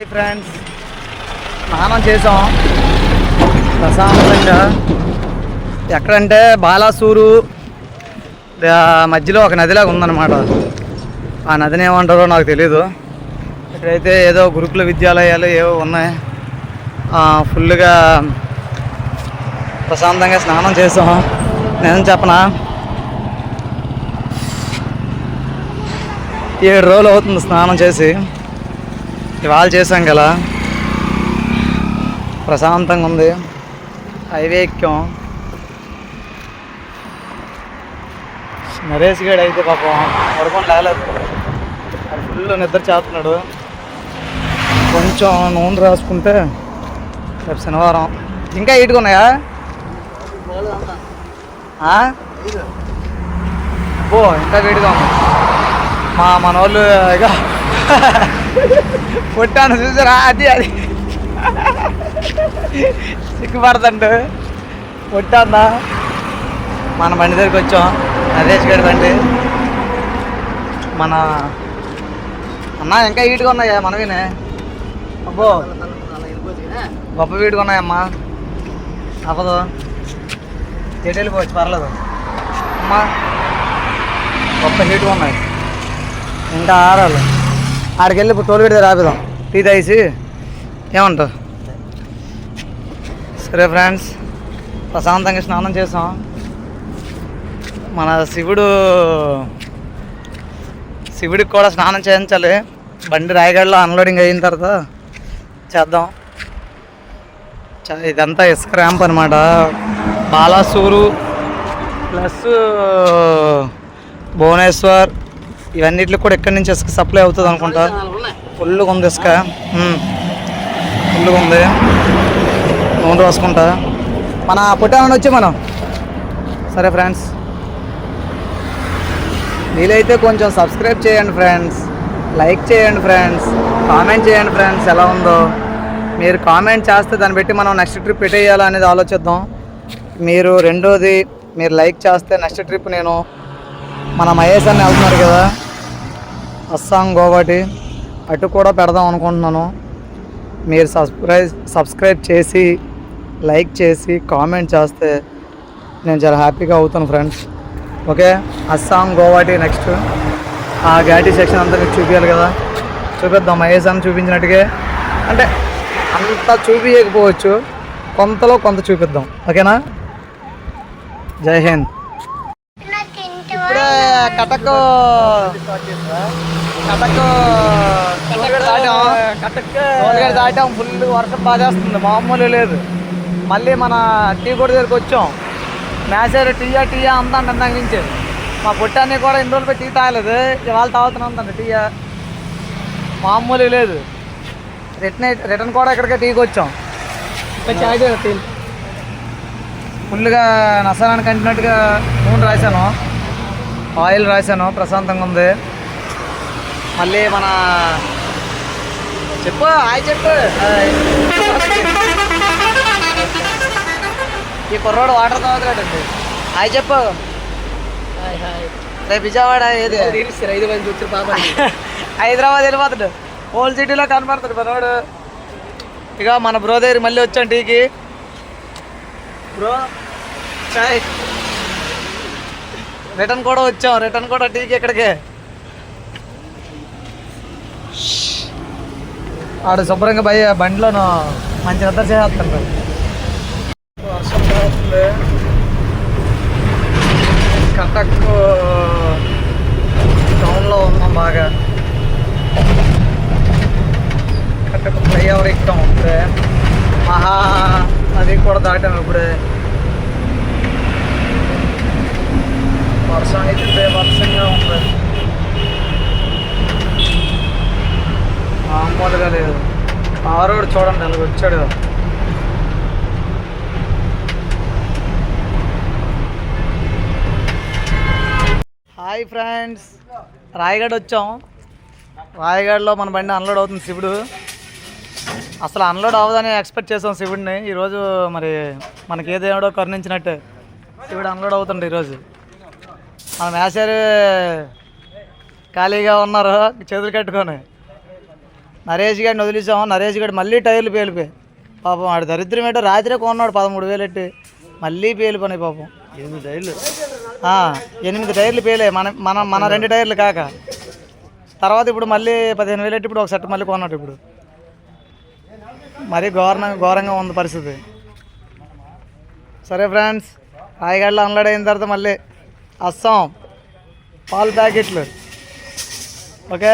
Friends, స్నానం చేసాం ప్రశాంతంగా. ఎక్కడంటే బాలాసూరు మధ్యలో ఒక నదిలాగా ఉందన్నమాట. ఆ నదిని ఏమంటారో నాకు తెలీదు. ఇక్కడైతే ఏదో గురుకుల విద్యాలయాలు ఏవో ఉన్నాయి. ఫుల్గా ప్రశాంతంగా స్నానం చేసాం. నేను చెప్పనా, 7 రోజులు అవుతుంది స్నానం చేసి. ఇవాళ చేసాం కదా, ప్రశాంతంగా ఉంది. హైవే ఎక్కాం. నరేష్ గడు అయితే పాపం పడుకొని లేలేదు, ఫుల్ నిద్ర చేస్తున్నాడు. కొంచెం నూనె రాసుకుంటే రేపు శనివారం. ఇంకా ఈటుగా ఉన్నాయా? ఇంకా వేడిగా ఉంది. మనోళ్ళు ఇక పొట్టాను చూసారా, అది సిగ్గుపడతండు. పొట్టాందా మన బండి దగ్గరికి వచ్చాం. నరేష్ గడి బండి. మన అన్న ఇంకా వీటిగా ఉన్నాయా మనవినే? అబ్బో గొప్ప వీటిగా ఉన్నాయమ్మా. అవ్వదు, ఎటు వెళ్ళిపోవచ్చు, పర్లేదు అమ్మా. గొప్ప హీట్గా ఉన్నాయి. ఇంకా ఆరాలి. ఆడికి వెళ్ళి ఇప్పుడు టోల్ పెడితే రాపిదాం, టీ తాగేసి. ఏమంటావు? సరే ఫ్రెండ్స్, ప్రశాంతంగా స్నానం చేసాం. మన శివుడికి కూడా స్నానం చేయించాలి. బండి రాయగడలో అన్లోడింగ్ అయిన తర్వాత చేద్దాం. ఇదంతా ఇసుక ర్యాంప్ అనమాట. బాలాసూరు ప్లస్ భువనేశ్వర్ ఇవన్నిటికి కూడా ఎక్కడి నుంచి ఇసుక సప్లై అవుతుంది అనుకుంటా. ఫుల్గా ఉంది ఇసుక, ఫుల్గా ఉంది. నూనె రాసుకుంటా మన పుట్టామని వచ్చి మనం. సరే ఫ్రెండ్స్, వీలైతే కొంచెం సబ్స్క్రైబ్ చేయండి ఫ్రెండ్స్, లైక్ చేయండి ఫ్రెండ్స్, కామెంట్ చేయండి ఫ్రెండ్స్. ఎలా ఉందో మీరు కామెంట్ చేస్తే దాన్ని బట్టి మనం నెక్స్ట్ ట్రిప్ పెట్టేయాలా అనేది ఆలోచిద్దాం. రెండోది మీరు లైక్ చేస్తే నెక్స్ట్ ట్రిప్ నేను మన మహేష్ అని వెళ్తున్నారు కదా, అస్సాం గోవాటి, అటు కూడా పెడదాం అనుకుంటున్నాను. మీరు సబ్స్క్రైబ్ చేసి లైక్ చేసి కామెంట్ చేస్తే నేను చాలా హ్యాపీగా అవుతాను ఫ్రెండ్స్. ఓకే, అస్సాం గోవాటి నెక్స్ట్ ఆ ఘాటీ సెక్షన్ అంతా మీకు చూపించాలి కదా, చూపిద్దాం. మహేష్ అని చూపించినట్టుగా, అంటే అంత చూపించకపోవచ్చు, కొంతలో కొంత చూపిద్దాం. ఓకేనా? జై హింద్. ఇప్పుడే కటక్ దాటాం. ఫుల్ వర్షం బాగా చేస్తుంది, మామూలు లేదు. మళ్ళీ మన టీ కూడా దగ్గరికి వచ్చాం. మ్యాచర్ టీయా అంతా అంటాక నుంచి. మా పుట్టాన్ని కూడా ఇన్ని రోజులు టీ తాగలేదు, ఇవాళ తాగుతున్నాం అంట టీయా. మామూలు లేదు. రిటర్న్ కూడా ఇక్కడికే టీకి వచ్చాం. ఫుల్గా నసారానికి కంటినట్టుగా నూనె రాశాను, ఆయిల్ రాశాను. ప్రశాంతంగా ఉంది. మళ్ళీ మన చెప్పు, చెప్పు. ఈ కుర్రోడు వాటర్ తాగుతాడండి. చెప్పు. రేపు విజయవాడ ఏది హైదరాబాద్ వెళ్ళిపోతాడు, ఓల్డ్ సిటీలో కనపడతాడు మనోడు. ఇక మన బ్రో దగ్గర మళ్ళీ వచ్చాం టీకి. బ్రో చాయ్. రిటర్న్ కూడా వచ్చాం, రిటర్న్ కూడా టీకి ఇక్కడికే. ఆడు శుభ్రంగా బండిలోనూ మంచి నిద్ర చేస్తాను. వర్షం పడుతుంది. కటక్ టౌన్లో ఉన్నాం బాగా. కటక్ ఫ్లైఓవర్ ఎక్కాం ఇప్పుడే. అది కూడా దాటాం ఇప్పుడే. వర్షం అయితే వర్షంగా ఉంది, మామూలుగా లేదు. ఆ రోడ్ చూడండి అలాగ వచ్చాడు. హాయ్ ఫ్రెండ్స్, రాయగఢ్ వచ్చాం. రాయగఢ్లో మన బండి అన్లోడ్ అవుతుంది. శివుడు అసలు అన్లోడ్ అవ్వదని ఎక్స్పెక్ట్ చేసాం శివుడిని. ఈరోజు మరి మనకి ఏదేమో కరుణించినట్టే శివుడు అన్లోడ్ అవుతుండే ఈరోజు. మన మేషారు ఖాళీగా ఉన్నారు చేతులు కట్టుకొని. నరేష్ గారిని వదిలేసాము. నరేష్ గారు మళ్ళీ టైర్లు పేలిపోయి పాపం ఆడు దరిద్రం ఏంటో రాత్రే కొన్నాడు 13,000 ఎట్టి మళ్ళీ పేలిపోయినాయి పాపం. 8 టైర్లు 8 టైర్లు పేలే మన మన మన 2 టైర్లు కాక. తర్వాత ఇప్పుడు మళ్ళీ 15,000 ఎట్టి ఇప్పుడు ఒక సెట్ మళ్ళీ కొన్నాడు. ఇప్పుడు మరీ ఘోరంగా ఉంది పరిస్థితి. సరే ఫ్రెండ్స్, రాయగడలో అన్లోడ్ అయిన తర్వాత మళ్ళీ వస్తాం పాలు ప్యాకెట్లు. ఓకే.